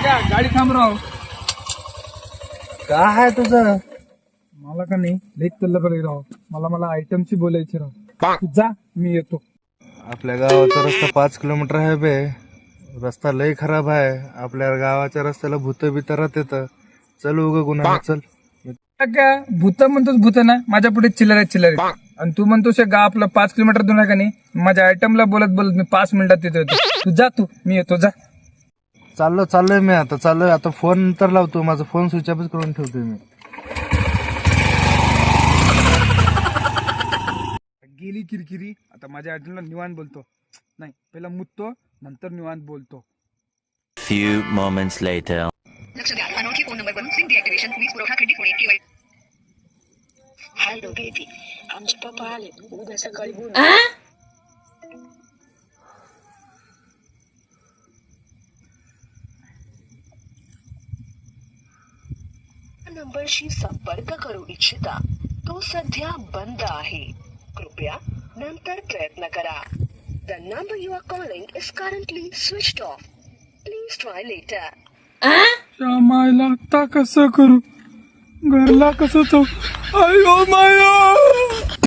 गाडी थांब राव. काय आहे तुझं? मला का नाही लेट चाललं बरं राव. मला आयटमची बोलायची राव. तू जा, मी येतो. आपल्या गावाचा रस्ता 5 किलोमीटर आहे बे. रस्ता लय खराब आहे. आपल्या गावाच्या रस्त्याला भूत बित राहत. चल उग गुन्हा चल. काय भूत म्हणतोस? भूत ना माझ्या पुढे चिल्लर आणि तू म्हणतोस गाव आपलं 5 किलोमीटर दूर आहे का नाही. माझ्या आयटमला बोलत मी 5 मिनिटात तिथे येतो. तू मी येतो. जा. चाललोय मी आता. चाललोय आता. फोन तर लावतो. माझा फोन स्विच ऑफच करून ठेवतोय मी. गेली किरकिरी. आता माझ्या आयटमला निवांत बोलतो. नाही, पहिला मुततो, नंतर निवांत बोलतो. Few moments later. लक्ष द्या, अनोळखी फोन नंबरवरून सिम डिॲक्टिव्हेशन, वीज पुरवठा खंडित होणे केवळ. हॅलो बेबी, आमचे पप्पा आले, उद्या सकाळी बोलू. नंबरशी संपर्क करू इच्छिता तो सध्या बंद आहे. कृपया नंतर प्रयत्न करा. The number you are calling is currently switched off. Please try later. श्यामायला आता कसं करू? घरला कसं जाऊ? अयो माया.